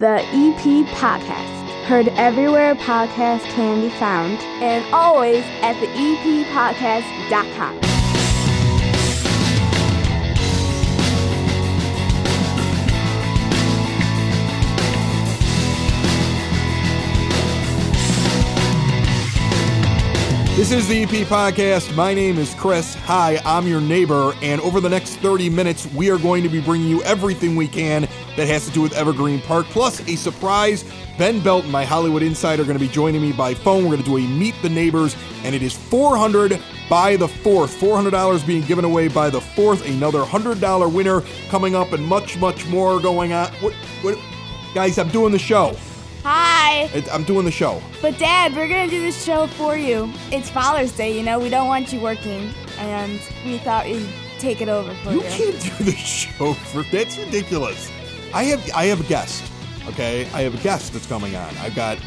the EP Podcast. Heard everywhere podcasts can be found. And always at the eppodcast.com. This is the EP Podcast. My name is Chris. Hi, I'm your neighbor, and over the next 30 minutes, we are going to be bringing you everything we can that has to do with Evergreen Park, plus a surprise. Ben Belton, my Hollywood insider, are going to be joining me by phone. We're going to do a Meet the Neighbors, and it is $400 by the 4th. $400 being given away by the 4th. Another $100 winner coming up, and much, much more going on. What? Guys, I'm doing the show. Hi! I'm doing the show. But Dad, we're going to do this show for you. It's Father's Day, we don't want you working, and we thought we'd take it over for you. You can't do the show that's ridiculous. I have a guest, okay? I have a guest that's coming on. I've got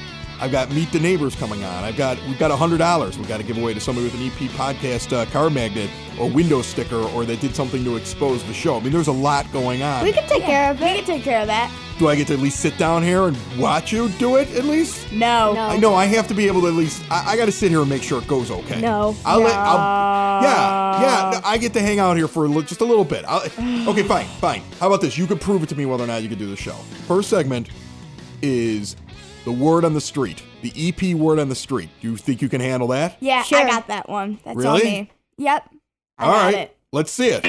Meet the Neighbors coming on. we've got $100 we've got to give away to somebody with an EP Podcast car magnet or window sticker, or that did something to expose the show. I mean, there's a lot going on. We can take care of it. We can take care of that. Do I get to at least sit down here and watch you do it at least? No. I know, I have to be able to at least, I got to sit here and make sure it goes okay. No. I get to hang out here for just a little bit. Okay, fine. How about this? You can prove it to me whether or not you can do the show. First segment is the word on the street, the EP word on the street. Do you think you can handle that? Yeah, sure. I got that one. That's really? All me. Yep. All right, it. Let's see it.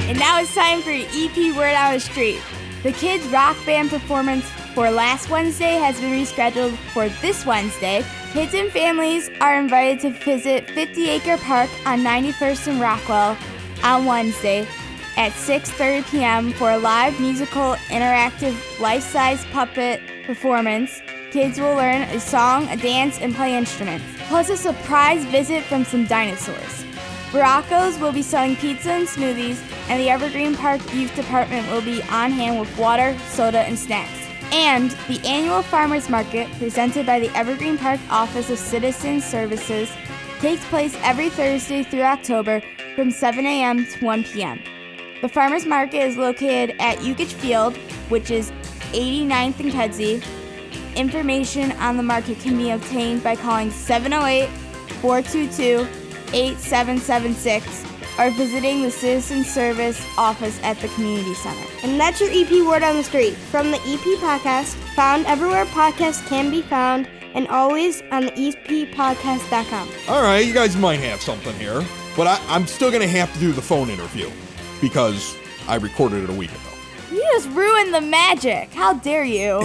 And now it's time for your EP word on the street. The kids' rock band performance for last Wednesday has been rescheduled for this Wednesday. Kids and families are invited to visit 50 Acre Park on 91st and Rockwell on Wednesday at 6:30 p.m. for a live musical interactive life-size puppet performance. Kids will learn a song, a dance, and play instruments, plus a surprise visit from some dinosaurs. Baracos will be selling pizza and smoothies, and the Evergreen Park Youth Department will be on hand with water, soda, and snacks. And the annual Farmers Market, presented by the Evergreen Park Office of Citizen Services, takes place every Thursday through October from 7 a.m. to 1 p.m. The Farmers Market is located at Yukich Field, which is 89th and Kedzie. Information on the market can be obtained by calling 708-422-8776 or visiting the Citizen Service office at the Community Center. And that's your EP word on the street from the EP Podcast, found everywhere podcasts can be found, and always on the eppodcast.com. All right, you guys might have something here, but I'm still going to have to do the phone interview because I recorded it a week ago. You just ruined the magic. How dare you?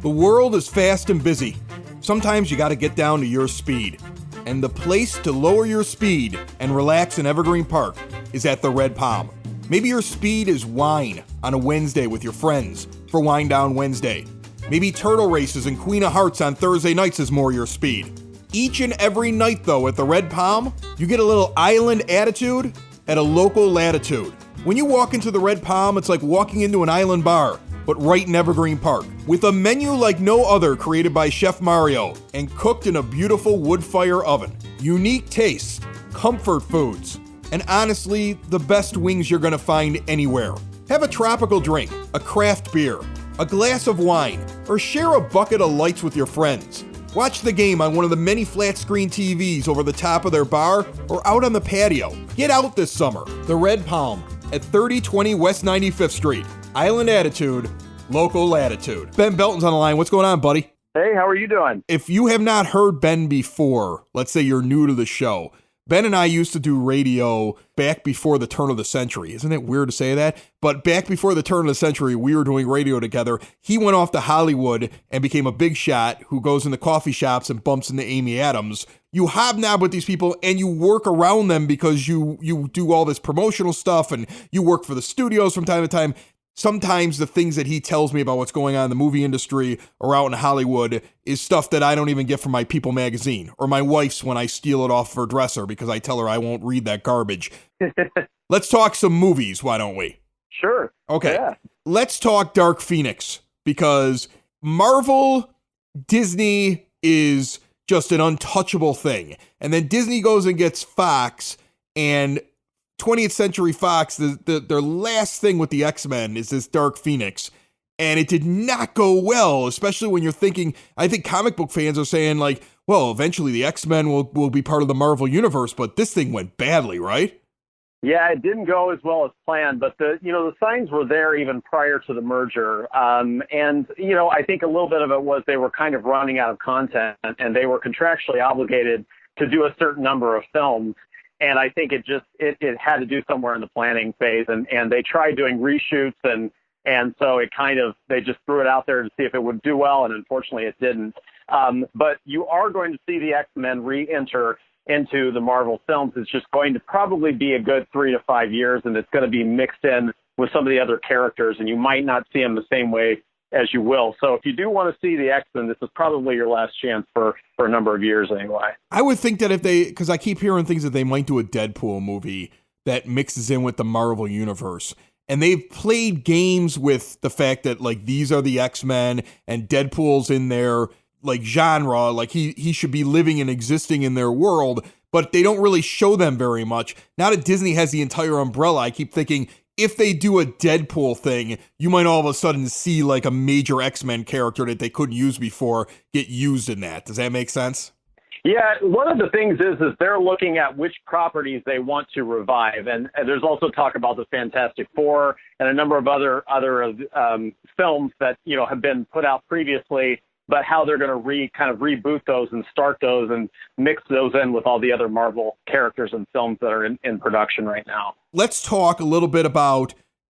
The world is fast and busy. Sometimes you got to get down to your speed. And the place to lower your speed and relax in Evergreen Park is at the Red Palm. Maybe your speed is wine on a Wednesday with your friends for Wine Down Wednesday. Maybe turtle races and Queen of Hearts on Thursday nights is more your speed. Each and every night, though, at the Red Palm, you get a little island attitude at a local latitude. When you walk into the Red Palm, it's like walking into an island bar, but right in Evergreen Park, with a menu like no other created by Chef Mario and cooked in a beautiful wood fire oven. Unique tastes, comfort foods, and honestly, the best wings you're gonna find anywhere. Have a tropical drink, a craft beer, a glass of wine, or share a bucket of lights with your friends. Watch the game on one of the many flat screen TVs over the top of their bar or out on the patio. Get out this summer. The Red Palm at 3020 West 95th Street. Island attitude, local latitude. Ben Belton's on the line. What's going on, buddy? Hey, how are you doing? If you have not heard Ben before, let's say you're new to the show, Ben and I used to do radio back before the turn of the century. Isn't it weird to say that? But back before the turn of the century, we were doing radio together. He went off to Hollywood and became a big shot who goes into coffee shops and bumps into Amy Adams. You hobnob with these people and you work around them because you do all this promotional stuff and you work for the studios from time to time. Sometimes the things that he tells me about what's going on in the movie industry or out in Hollywood is stuff that I don't even get from my People magazine or my wife's when I steal it off her dresser because I tell her I won't read that garbage. Let's talk some movies, why don't we? Sure. Okay. Yeah. Let's talk Dark Phoenix, because Marvel, Disney is just an untouchable thing. And then Disney goes and gets Fox, and 20th Century Fox, their last thing with the X-Men is this Dark Phoenix. And it did not go well, especially when you're thinking, I think comic book fans are saying like, well, eventually the X-Men will be part of the Marvel Universe, but this thing went badly, right? Yeah, it didn't go as well as planned, but the signs were there even prior to the merger. And I think a little bit of it was they were kind of running out of content, and they were contractually obligated to do a certain number of films. And I think it had to do somewhere in the planning phase, and they tried doing reshoots, and so they just threw it out there to see if it would do well, and unfortunately it didn't. But you are going to see the X-Men re-enter into the Marvel films. It's just going to probably be a good 3 to 5 years, and it's going to be mixed in with some of the other characters, and you might not see them the same way as you will. So if you do want to see the X-Men, this is probably your last chance for a number of years anyway. I would think that because I keep hearing things that they might do a Deadpool movie that mixes in with the Marvel Universe. And they've played games with the fact that like these are the X-Men and Deadpool's in their like genre, like he should be living and existing in their world, but they don't really show them very much. Now that Disney has the entire umbrella, I keep thinking if they do a Deadpool thing, you might all of a sudden see like a major X-Men character that they couldn't use before get used in that. Does that make sense? Yeah, one of the things is they're looking at which properties they want to revive, and there's also talk about the Fantastic Four and a number of other films that have been put out previously, but how they're going to kind of reboot those and start those and mix those in with all the other Marvel characters and films that are in production right now. Let's talk a little bit about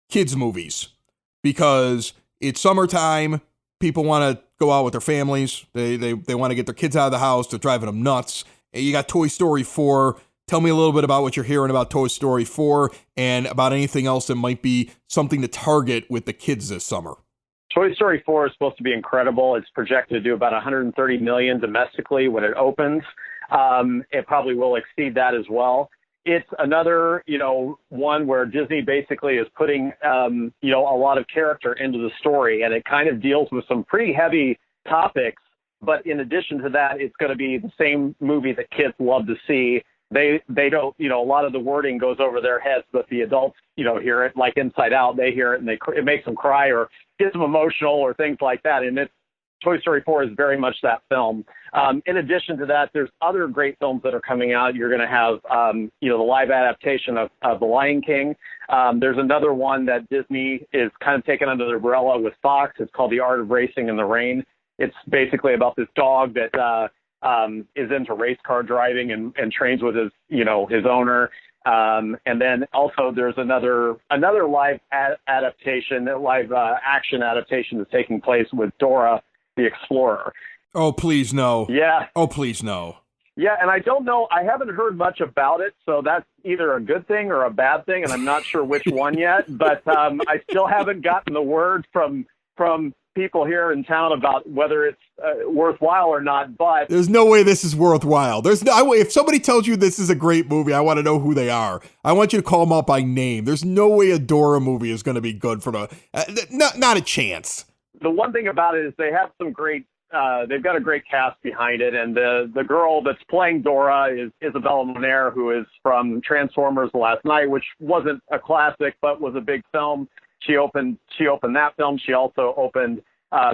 kids' movies, because it's summertime. People want to go out with their families. They want to get their kids out of the house. They're driving them nuts. You got Toy Story 4. Tell me a little bit about what you're hearing about Toy Story 4 and about anything else that might be something to target with the kids this summer. Toy Story 4 is supposed to be incredible. It's projected to do about $130 million domestically when it opens. It probably will exceed that as well. It's another, one where Disney basically is putting, a lot of character into the story, and it kind of deals with some pretty heavy topics. But in addition to that, it's going to be the same movie that kids love to see. They don't, a lot of the wording goes over their heads, but the adults, hear it, like Inside Out. They hear it and it makes them cry or gets them emotional or things like that. And Toy Story 4 is very much that film. In addition to that, there's other great films that are coming out. You're going to have, the live adaptation of The Lion King. There's another one that Disney is kind of taking under the umbrella with Fox. It's called The Art of Racing in the Rain. It's basically about this dog that is into race car driving and trains with his owner. And then also there's another live adaptation, live action adaptation that's taking place with Dora the Explorer. Oh, please no. Yeah. Oh, please no. Yeah, and I don't know. I haven't heard much about it, so that's either a good thing or a bad thing, and I'm not sure which one yet. But I still haven't gotten the word from people here in town about whether it's worthwhile or not. But there's no way this is worthwhile. If somebody tells you this is a great movie, I want to know who they are. I want you to call them out by name. There's no way a Dora movie is going to be good for not a chance. The one thing about it is they have some great. They've got a great cast behind it, and the girl that's playing Dora is Isabella Moner, who is from Transformers: The Last Night, which wasn't a classic but was a big film. She opened that film. She also opened.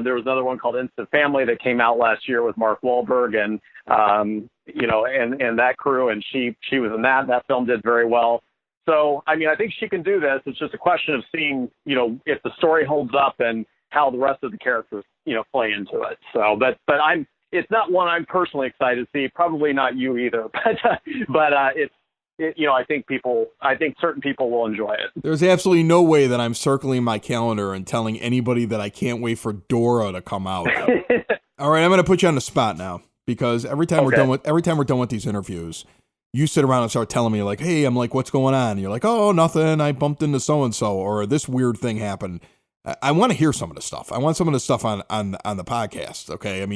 There was another one called Instant Family that came out last year with Mark Wahlberg and that crew, and she was in that. That film did very well. So I think she can do this. It's just a question of seeing if the story holds up and how the rest of the characters, play into it. So, but it's not one I'm personally excited to see. Probably not you either. But I think certain people will enjoy it. There's absolutely no way that I'm circling my calendar and telling anybody that I can't wait for Dora to come out. All right, I'm going to put you on the spot now, because every time we're done with these interviews, you sit around and start telling me like, "Hey," I'm like, "What's going on?" And you're like, "Oh, nothing. I bumped into so and so, or this weird thing happened." I want to hear some of the stuff. I want some of the stuff on the podcast. Okay.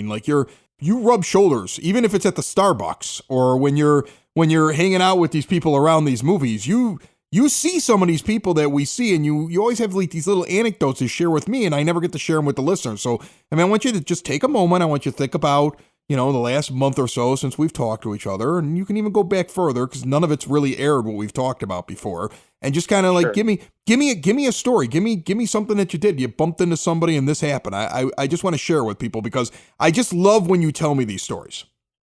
You rub shoulders, even if it's at the Starbucks or when you're hanging out with these people around these movies, you you see some of these people that we see, and you always have like these little anecdotes to share with me, and I never get to share them with the listeners. So, I want you to just take a moment. I want you to think about, the last month or so since we've talked to each other, and you can even go back further because none of it's really aired what we've talked about before. And just kind of like, give me a story. Give me something that you did. You bumped into somebody and this happened. I just want to share with people because I just love when you tell me these stories.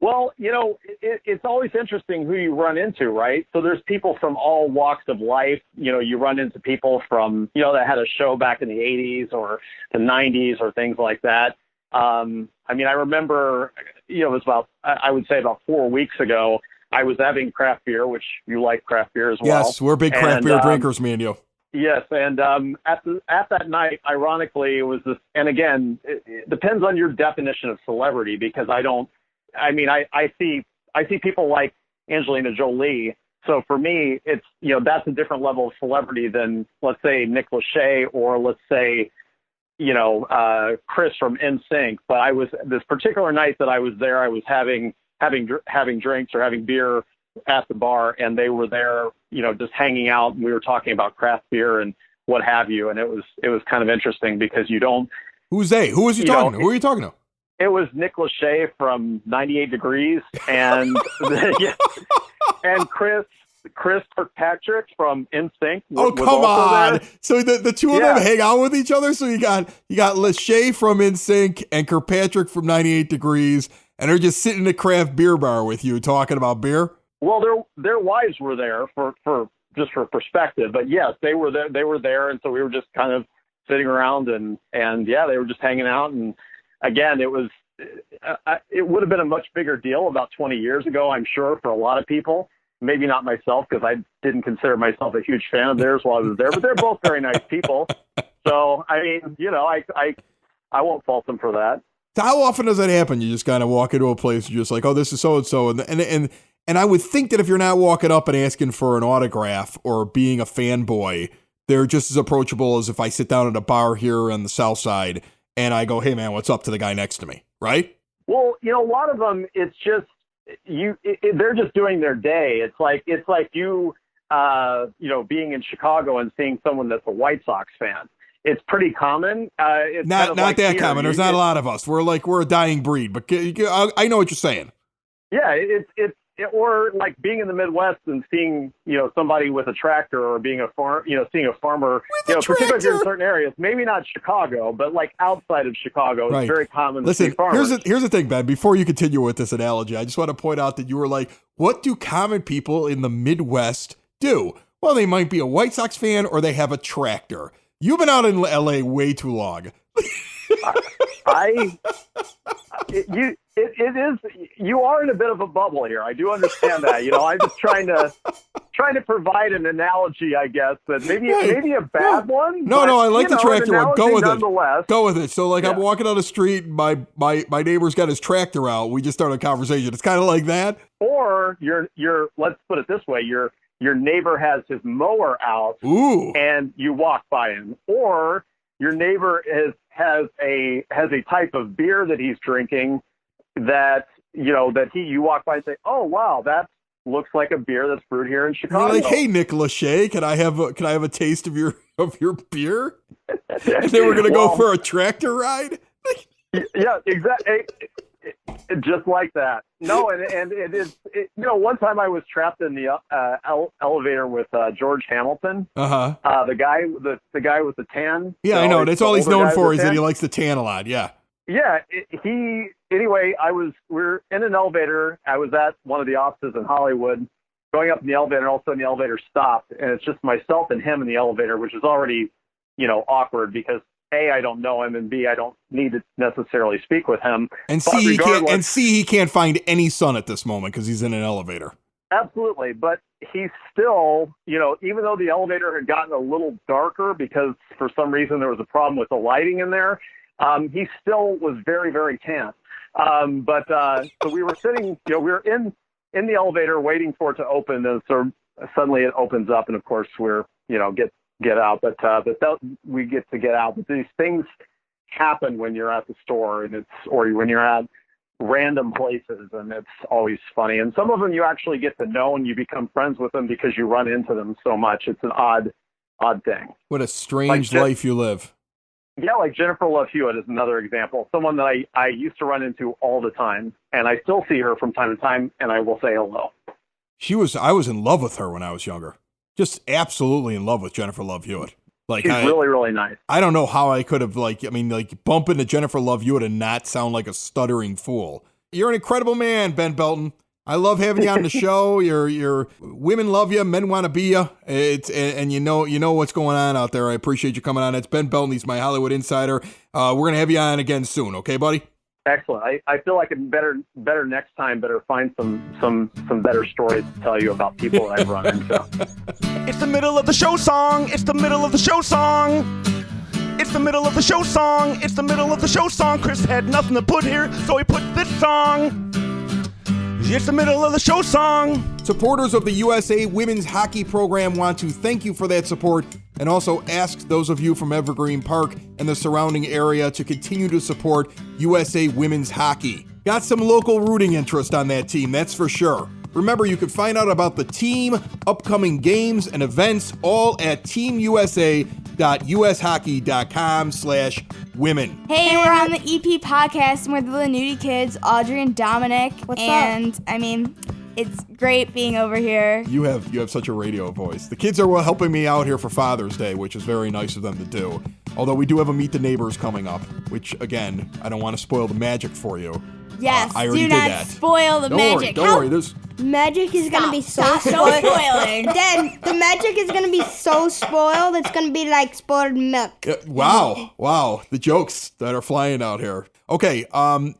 Well, it's always interesting who you run into, right? So there's people from all walks of life. You run into people from, that had a show back in the 80s or the 90s or things like that. I remember, it was I would say about 4 weeks ago, I was having craft beer, which you like craft beer as well. Yes, we're big craft beer drinkers, me and you. Yes, and at that night, ironically, it was this, and again, it depends on your definition of celebrity because I see people like Angelina Jolie. So for me, it's, that's a different level of celebrity than, let's say, Nick Lachey or let's say, Chris from NSYNC. But this particular night that I was there, I was having drinks or having beer at the bar, and they were there, just hanging out, and we were talking about craft beer and what have you. And it was kind of interesting because you don't. Who's they? Who was you talking to? Who are you talking to? It was Nick Lachey from 98 Degrees and and Chris Kirkpatrick from NSYNC. Oh, come on. There. So the two of them hang out with each other. So you got Lachey from NSYNC and Kirkpatrick from 98 Degrees, and they're just sitting in a craft beer bar with you talking about beer. Well, their wives were there for just for perspective, but yes, they were there. They were there, and so we were just kind of sitting around and they were just hanging out. And again, it would have been a much bigger deal about 20 years ago, I'm sure, for a lot of people. Maybe not myself, because I didn't consider myself a huge fan of theirs while I was there, but they're both very nice people. So, I won't fault them for that. How often does that happen? You just kind of walk into a place and you're just like, oh, this is so-and-so. And I would think that if you're not walking up and asking for an autograph or being a fanboy, they're just as approachable as if I sit down at a bar here on the South Side and I go, hey, man, what's up to the guy next to me, right? Well, a lot of them, it's just, they're just doing their day. It's like you being in Chicago and seeing someone that's a White Sox fan. It's pretty common. It's not kind of like that here. common. There's not a lot of us. We're a dying breed, but I know what you're saying. Yeah, or like being in the Midwest and seeing, somebody with a tractor or being seeing a farmer, particularly if you're in certain areas, maybe not Chicago, but like outside of Chicago, right. It's very common to see farmers. Here's the thing, Ben, before you continue with this analogy, I just want to point out that you were like, what do common people in the Midwest do? Well, they might be a White Sox fan or they have a tractor. You've been out in LA way too long. You are in a bit of a bubble here. I do understand that. I'm just trying to provide an analogy, I guess, that maybe a bad one. No, I like the tractor one. Go with it. Go with it. So I'm walking down the street and my neighbor's got his tractor out. We just started a conversation. It's kind of like that. Or you're let's put it this way, your neighbor has his mower out. Ooh. And you walk by him. Or your neighbor has a type of beer that he's drinking that you walk by and say, oh wow, that looks like a beer that's brewed here in Chicago. You're like, hey Nick Lachey, can I have a taste of your beer? And then we're gonna go for a tractor ride. Yeah, exactly. Just like that. No, and it is. One time I was trapped in the elevator with George Hamilton. The guy with the tan. Yeah, I know. That's all he's known for is that he likes to tan a lot. Yeah. Yeah. Anyway, we're in an elevator. I was at one of the offices in Hollywood, going up in the elevator, and all of a sudden the elevator stopped, and it's just myself and him in the elevator, which is already, awkward because A, I don't know him, and B, I don't need to necessarily speak with him. And C, he can't find any sun at this moment because he's in an elevator. Absolutely, but he's still, even though the elevator had gotten a little darker because for some reason there was a problem with the lighting in there, he still was very, very tan. So we were sitting, we were in the elevator waiting for it to open, and so suddenly it opens up, and of course we're, get out, but we get to get out. But these things happen when you're at the store, or when you're at random places, and it's always funny. And some of them you actually get to know and you become friends with them because you run into them so much. It's an odd thing. What a strange life you live. Yeah, like Jennifer Love Hewitt is another example. Someone that I used to run into all the time, and I still see her from time to time, and I will say hello. I was in love with her when I was younger. Just absolutely in love with Jennifer Love Hewitt. Like, She's really, really nice. I don't know how I could have, bump into Jennifer Love Hewitt and not sound like a stuttering fool. You're an incredible man, Ben Belton. I love having you on the show. You're women love you, men want to be you. And you know what's going on out there. I appreciate you coming on. It's Ben Belton. He's my Hollywood insider. We're gonna have you on again soon, okay, buddy? Excellent. I feel like I'm better next time. Better find some better stories to tell you about people that I've run into. It's the middle of the show song. It's the middle of the show song. It's the middle of the show song. It's the middle of the show song. Chris had nothing to put here, so he put this song. It's the middle of the show song. Supporters of the USA Women's Hockey Program want to thank you for that support and also ask those of you from Evergreen Park and the surrounding area to continue to support USA Women's Hockey. Got some local rooting interest on that team, that's for sure. Remember, you can find out about the team, upcoming games, and events all at teamusa.ushockey.com/women. Hey, we're on the EP podcast, and we're the Lanuti kids, Audrey and Dominic. What's and, up? I mean, it's great being over here. You have such a radio voice. The kids are helping me out here for Father's Day, which is very nice of them to do. Although we do have a Meet the Neighbors coming up, which, again, I don't want to spoil the magic for you. Yes, I already do did not that. spoil the magic. Don't worry. There's Magic is going to be so Stop spoiled. spoiling. Dad, the magic is going to be so spoiled, it's going to be like spoiled milk. Wow. The jokes that are flying out here. Okay,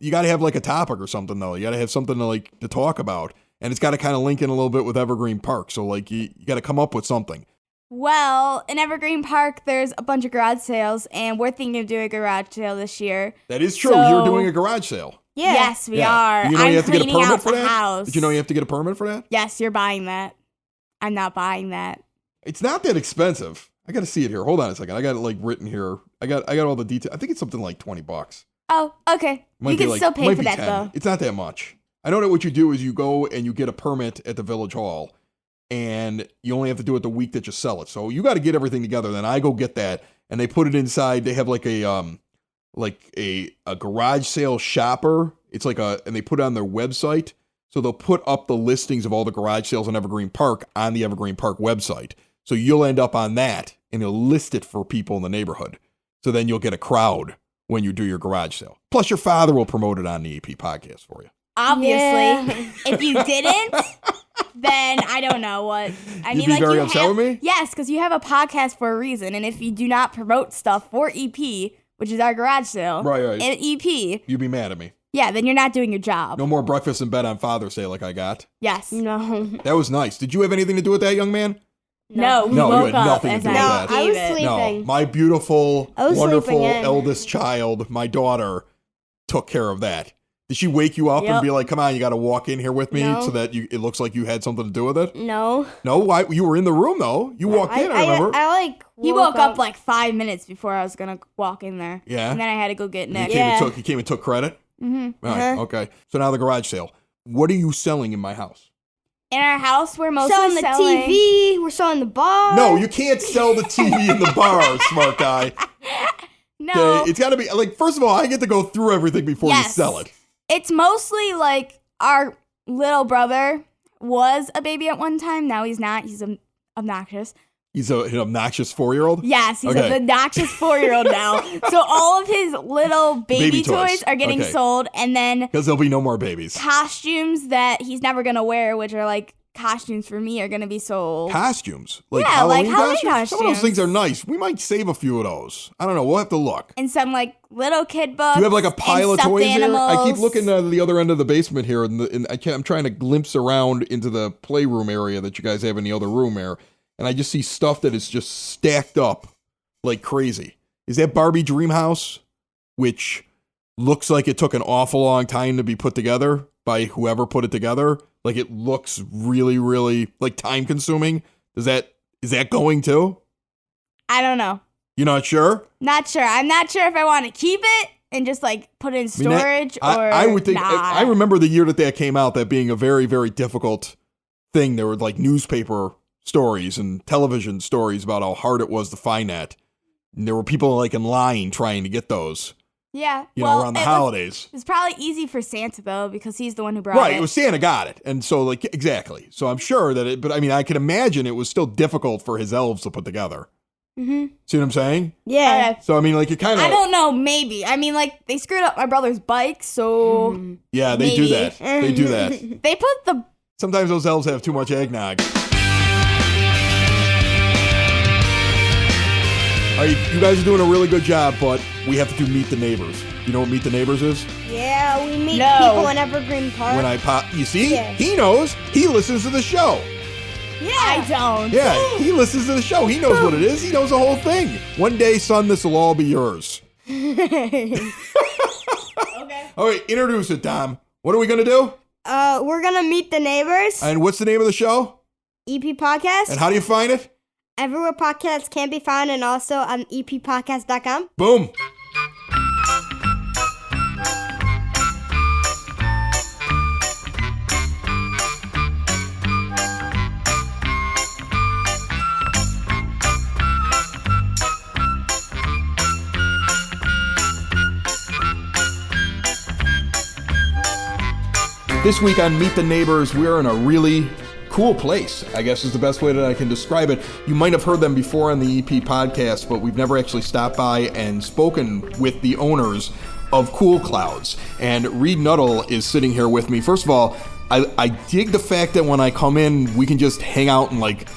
you got to have like a topic or something, though. You got to have something to talk about. And it's got to kind of link in a little bit with Evergreen Park. So, like, you got to come up with something. Well, in Evergreen Park, there's a bunch of garage sales, and we're thinking of doing a garage sale this year. That is true. So- You're doing a garage sale. Yeah. Yes, we are. You know I'm you have to get a cleaning permit out for the that? house. Did you know you have to get a permit for that? Yes, you're buying that. I'm not buying that. It's not that expensive. I got to see it here. Hold on a second. I got it like written here. I got all the details. I think it's something like $20. Oh, okay. You can still pay for that, 10. though. It's not that much. I know that what you do is you go and you get a permit at the village hall, and you only have to do it the week that you sell it. So you got to get everything together. Then I go get that, and they put it inside. They have like a garage sale shopper. It's and they put it on their website. So they'll put up the listings of all the garage sales in Evergreen Park on the Evergreen Park website. So you'll end up on that, and you'll list it for people in the neighborhood. So then you'll get a crowd when you do your garage sale. Plus, your father will promote it on the EP podcast for you. Obviously. Yeah. If you didn't, then I don't know what. You'd be very upset with me? Yes, because you have a podcast for a reason. And if you do not promote stuff for EP, which is our garage sale, Right. and EP, You'd be mad at me. yeah, then you're not doing your job. No more breakfast in bed on Father's Day like I got. Yes. No. That was nice. Did you have anything to do with that, young man? No, we No, you woke had up nothing to as do with I that. I was gave it. sleeping. No, my beautiful, I was wonderful sleeping in. eldest child, my daughter, took care of that. Did she wake you up and Yep. be like, come on, you got to walk in here with me No. so that it looks like you had something to do with it? No. No, why? You were in the room, though. You walked in, I remember. He woke up like 5 minutes before I was going to walk in there. Yeah? And then I had to go get You Nick. came and took credit? Mm-hmm. Right, okay. So now the garage sale. What are you selling in my house? In our house, we're mostly selling the TV. We're selling the bar. No, you can't sell the TV in the bar, smart guy. No. Okay, it's got to be, like, first of all, I get to go through everything before you Yes. sell it. It's mostly like our little brother was a baby at one time. Now he's not. He's obnoxious. He's an obnoxious 4-year-old? Yes, he's Okay. an obnoxious 4-year-old now. So all of his little baby toys are getting Okay. sold, and then Because there'll be no more babies. costumes that he's never gonna wear, which are like costumes for me, are gonna be sold. Costumes? Yeah, like Halloween Halloween Some of those costumes. things are nice. We might save a few of those. I don't know. We'll have to look. And some like little kid books. Do you have like a pile and of toys stuffed there? I keep animals. looking at the other end of the basement here, and I'm trying to glimpse around into the playroom area that you guys have in the other room there, and I just see stuff that is just stacked up like crazy. Is that Barbie Dreamhouse, which looks like it took an awful long time to be put together by whoever put it together? Like it looks really, really like time consuming. Is that going to? I don't know. You're not sure? Not sure. I'm not sure if I want to keep it and just like put it in I mean, storage I would think. not? I remember the year that came out, that being a very, very difficult thing. There were like newspaper stories and television stories about how hard it was to find that. And there were people like in line trying to get those. Yeah. You know, around the holidays. It's probably easy for Santa though, because he's the one who brought it. Right, it was Santa got it. And so like exactly. So I'm sure that but I mean I can imagine it was still difficult for his elves to put together. Mm-hmm. See what I'm saying? Yeah. So I mean like it kind of I don't know, maybe. I mean, like, they screwed up my brother's bike, so Yeah, they do maybe. that. They do that. They put the Sometimes those elves have too much eggnog. All right, you guys are doing a really good job, but we have to do Meet the Neighbors. You know what Meet the Neighbors is? Yeah, we meet No. people in Evergreen Park. When I pop, you see, Yeah. he knows. He listens to the show. I don't. Yeah, he listens to the show. He knows what it is. He knows the whole thing. One day, son, this will all be yours. Okay. All right, introduce it, Dom. What are we gonna do? We're gonna meet the neighbors. And what's the name of the show? EP Podcast. And how do you find it? Everywhere podcasts can be found, and also on eppodcast.com. Boom. This week on Meet the Neighbors, we're in a really cool place, I guess is the best way that I can describe it. You might have heard them before on the EP podcast, but we've never actually stopped by and spoken with the owners of Cool Clouds. And Reed Nuttall is sitting here with me. First of all, I dig the fact that when I come in, we can just hang out in like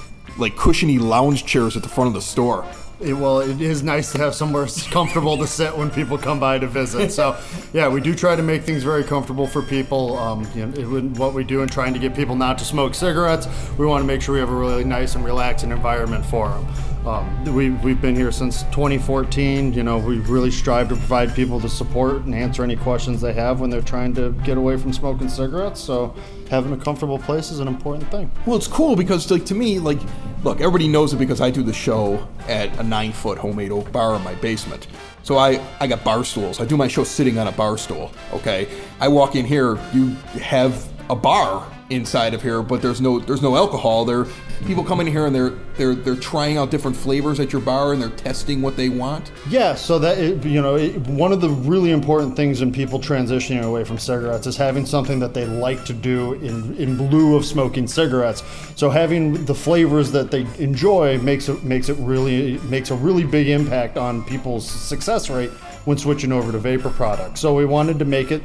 cushiony lounge chairs at the front of the store. It is nice to have somewhere comfortable to sit when people come by to visit. So, yeah, we do try to make things very comfortable for people. What we do in trying to get people not to smoke cigarettes, we want to make sure we have a really nice and relaxing environment for them. We've been here since 2014. We really strive to provide people the support and answer any questions they have when they're trying to get away from smoking cigarettes. So having a comfortable place is an important thing. Well, it's cool because, like, to me, like, look, everybody knows it because I do the show at a 9-foot homemade oak bar in my basement. So I got bar stools. I do my show sitting on a bar stool, okay? I walk in here, you have a bar inside of here, but there's no alcohol. People come in here and they're trying out different flavors at your bar and they're testing what they want. Yeah, so that one of the really important things in people transitioning away from cigarettes is having something that they like to do in lieu of smoking cigarettes. So having the flavors that they enjoy makes a really big impact on people's success rate when switching over to vapor products. So we wanted to make it,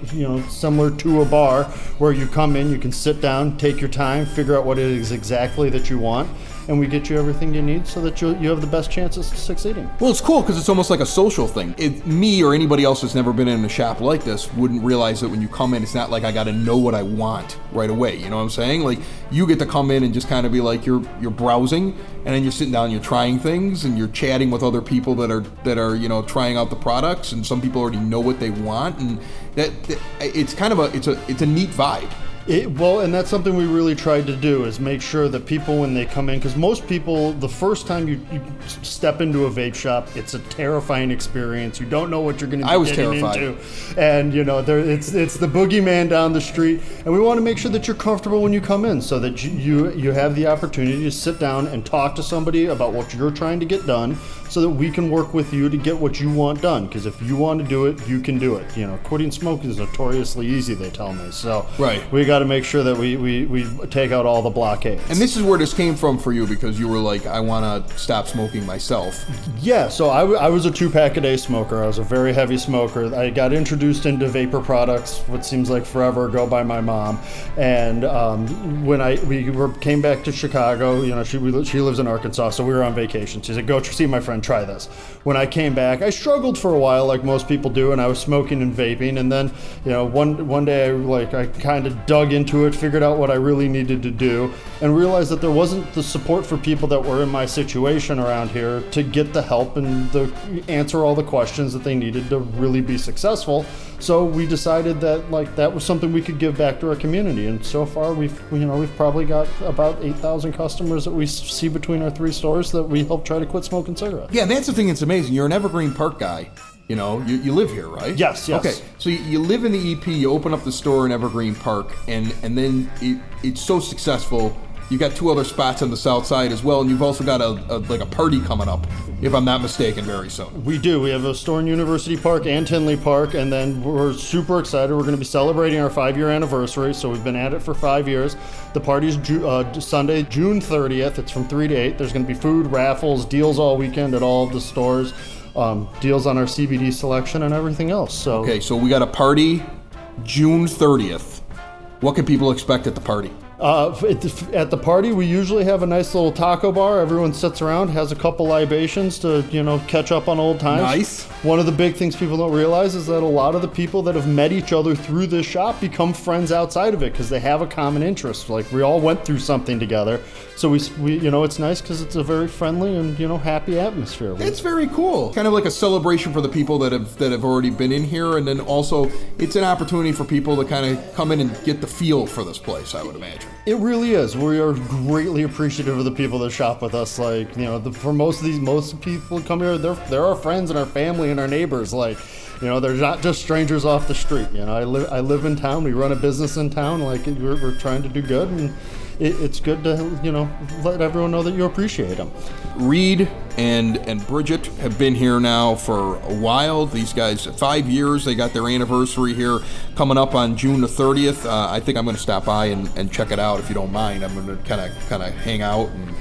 similar to a bar where you come in, you can sit down, take your time, figure out what it is exactly that you want, and we get you everything you need so that you have the best chances of succeeding. Well, it's cool because it's almost like a social thing. Me or anybody else that's never been in a shop like this wouldn't realize that when you come in, it's not like I got to know what I want right away. You know what I'm saying? Like, you get to come in and just kind of be like you're browsing, and then you're sitting down, you're trying things, and you're chatting with other people that are trying out the products, and some people already know what they want, and that it's kind of it's a neat vibe. And that's something we really tried to do, is make sure that people, when they come in, because most people, the first time you step into a vape shop, it's a terrifying experience. You don't know what you're going to be getting into. And, it's the boogeyman down the street. And we want to make sure that you're comfortable when you come in so that you have the opportunity to sit down and talk to somebody about what you're trying to get done so that we can work with you to get what you want done. Because if you want to do it, you can do it. Quitting smoking is notoriously easy, they tell me. So right. We got to make sure that we take out all the blockades. And this is where this came from for you, because you were like, I want to stop smoking myself. Yeah, so I was a 2-pack-a-day smoker. I was a very heavy smoker. I got introduced into vapor products, what seems like forever ago, by my mom. And when we came back to Chicago, she lives in Arkansas, so we were on vacation. She said, go see my friend, try this. When I came back, I struggled for a while, like most people do, and I was smoking and vaping. And then, one day I kind of dug into it, figured out what I really needed to do, and realized that there wasn't the support for people that were in my situation around here to get the help and answer all the questions that they needed to really be successful. So we decided that that was something we could give back to our community. And so far we've probably got about 8,000 customers that we see between our 3 stores that we help try to quit smoking cigarettes. Yeah, that's the thing that's amazing. You're an Evergreen Park guy, You know, you live here, right? Yes. Okay, so you live in the EP, you open up the store in Evergreen Park, and then it's so successful. You've got 2 other spots on the south side as well, and you've also got a party coming up, if I'm not mistaken, very soon. We do. We have a store in University Park and Tinley Park, and then we're super excited. We're going to be celebrating our 5-year anniversary, so we've been at it for 5 years. The party's Sunday, June 30th. It's from 3 to 8. There's going to be food, raffles, deals all weekend at all of the stores, deals on our CBD selection and everything else. So Okay, so we got a party June 30th. What can people expect at the party? At the party, we usually have a nice little taco bar. Everyone sits around, has a couple libations to, catch up on old times. Nice. One of the big things people don't realize is that a lot of the people that have met each other through this shop become friends outside of it because they have a common interest. Like, we all went through something together. So we it's nice because it's a very friendly and, happy atmosphere. It's very cool. Kind of like a celebration for the people that have already been in here, and then also it's an opportunity for people to kind of come in and get the feel for this place, I would imagine. It really is. We are greatly appreciative of the people that shop with us. Like, for most people who come here, they're our friends and our family and our neighbors. Like, they're not just strangers off the street. I live in town. We run a business in town. Like, we're trying to do good, and it's good to, let everyone know that you appreciate them. Reed and Bridget have been here now for a while. These guys, 5 years, they got their anniversary here coming up on June the 30th. I think I'm going to stop by and check it out if you don't mind. I'm going to kind of hang out and,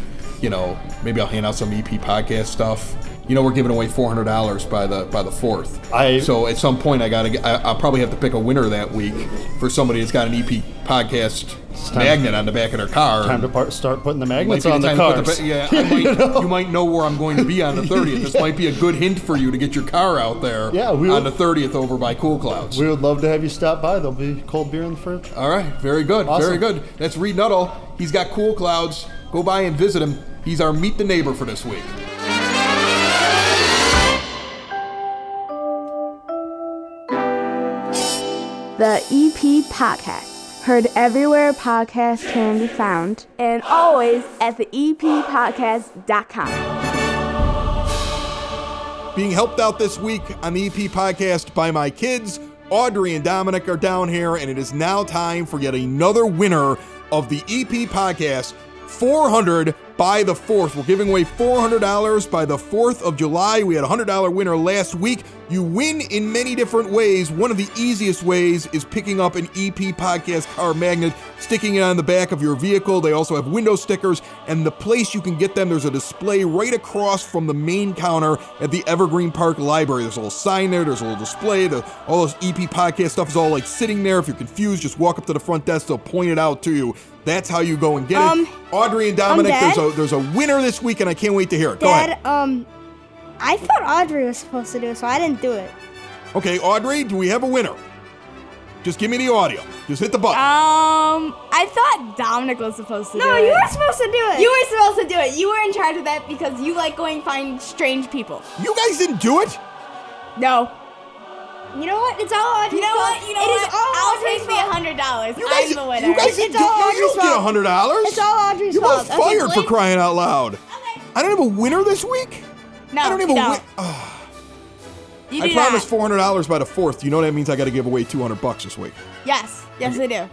maybe I'll hand out some EP podcast stuff. We're giving away $400 by the 4th. So at some point I'll probably have to pick a winner that week for somebody that's got an EP podcast magnet on the back of their car. Time to start putting the magnets on the cars. You might know where I'm going to be on the 30th. This might be a good hint for you to get your car out there on the 30th over by Cool Clouds. We would love to have you stop by. There'll be cold beer in the fridge. All right, very good, awesome. Very good. That's Reed Nuttall. He's got Cool Clouds. Go by and visit him. He's our Meet the Neighbor for this week. The EP Podcast. Heard everywhere podcasts can be found, and always at the eppodcast.com. Being helped out this week on the EP Podcast by my kids. Audrey and Dominic are down here, and it is now time for yet another winner of the EP Podcast. 400 by the 4th. We're giving away $400 by the 4th of July. We had a $100 winner last week. You win in many different ways. One of the easiest ways is picking up an EP Podcast car magnet, sticking it on the back of your vehicle. They also have window stickers, and the place you can get them, there's a display right across from the main counter at the Evergreen Park Library. There's a little sign there. There's a little display. All those EP Podcast stuff is all like sitting there. If you're confused, just walk up to the front desk. They'll point it out to you. That's how you go and get it. Audrey and Dominic, there's a winner this week, and I can't wait to hear it. Go ahead. I thought Audrey was supposed to do it, so I didn't do it. Okay, Audrey, do we have a winner? Just give me the audio. Just hit the button. I thought Dominic was supposed to do it. No, you were supposed to do it. You were supposed to do it. You were in charge of that because you like going find strange people. You guys didn't do it? No. You know what? It's all Audrey's fault. You know what? I'll take the $100. I'm the winner. You guys didn't do it. You don't get $100. It's all Audrey's You're fault. both fired for crying out loud. Okay. I don't have a winner this week? No, I don't have a winner. I promised $400 by the 4th. You know that means I got to give away $200 this week. Yes, I do.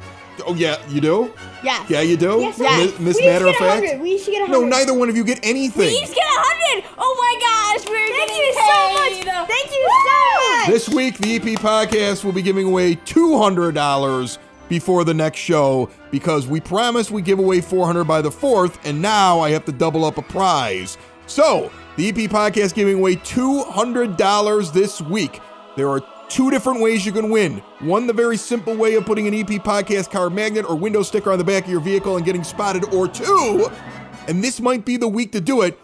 Oh, yeah, you do? Yes. Yeah, you do? Yes. Miss Matter of Fact? We should get 100. No, neither one of you get anything. We each get 100. Oh my gosh, Thank you so much. Thank you so much. This week, the EP Podcast will be giving away $200 before the next show because we promised we give away $400 by the 4th, and now I have to double up a prize. So, the EP Podcast giving away $200 this week. There are 2 different ways you can win. One, the very simple way of putting an EP Podcast car magnet or window sticker on the back of your vehicle and getting spotted. Or 2, and this might be the week to do it,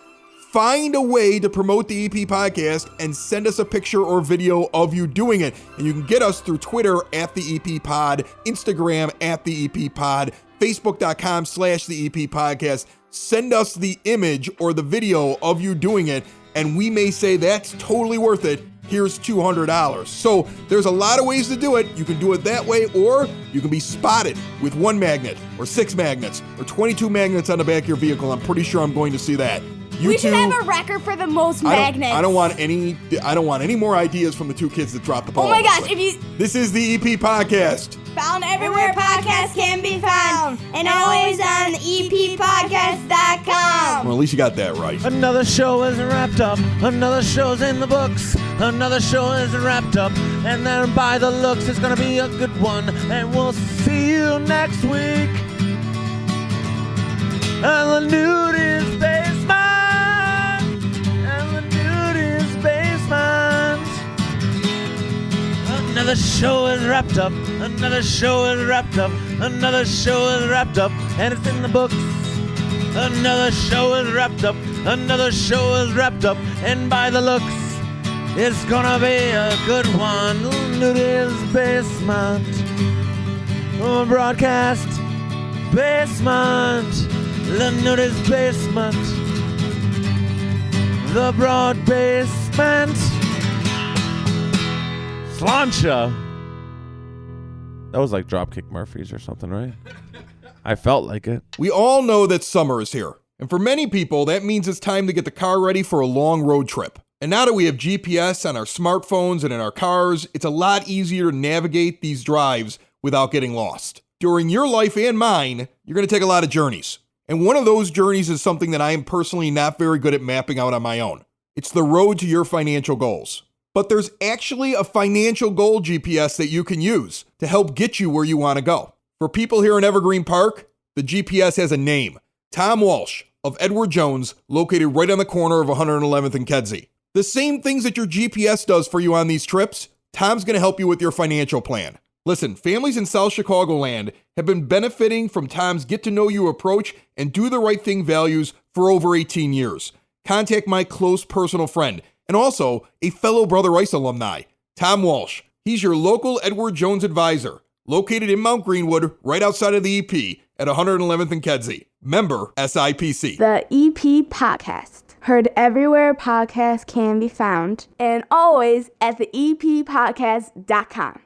find a way to promote the EP Podcast and send us a picture or video of you doing it. And you can get us through Twitter at the EP Pod, Instagram at the EP Pod, Facebook.com/the EP Podcast. Send us the image or the video of you doing it, and we may say that's totally worth it. Here's $200. So there's a lot of ways to do it. You can do it that way, or you can be spotted with 1 magnet or 6 magnets or 22 magnets on the back of your vehicle. I'm pretty sure I'm going to see that. You We should two- have a record for the most magnets. I don't want any more ideas from the two kids that dropped the ball. Oh my gosh, if you This is the EP podcast. found Everywhere podcasts can be found, and always on eppodcast.com. Well, at least you got that right. Another show is wrapped up. Another show's in the books. Another show is wrapped up. And then by the looks, it's gonna be a good one. And we'll see you next week. And the nudist basement. And the nudist basement. Another show is wrapped up. Another show is wrapped up. Another show is wrapped up. And it's in the books. Another show is wrapped up. Another show is wrapped up. And by the looks, it's gonna be a good one. Nudist basement. Broadcast basement. The nudist basement. The broad basement. Slancha. That was like Dropkick Murphys or something, right? I felt like it. We all know that summer is here. And for many people, that means it's time to get the car ready for a long road trip. And now that we have GPS on our smartphones and in our cars, it's a lot easier to navigate these drives without getting lost. During your life and mine, you're going to take a lot of journeys. And one of those journeys is something that I am personally not very good at mapping out on my own. It's the road to your financial goals. But there's actually a financial goal GPS that you can use to help get you where you want to go. For people here in Evergreen Park, the GPS has a name. Tom Walsh of Edward Jones, located right on the corner of 111th and Kedzie. The same things that your GPS does for you on these trips, Tom's going to help you with your financial plan. Listen, families in South Chicagoland have been benefiting from Tom's get-to-know-you approach and do the right thing values for over 18 years. Contact my close personal friend and also a fellow Brother Rice alumni, Tom Walsh. He's your local Edward Jones advisor, located in Mount Greenwood, right outside of the EP at 111th and Kedzie. Member SIPC. The EP Podcast. Heard everywhere podcasts can be found, and always at the eppodcast.com.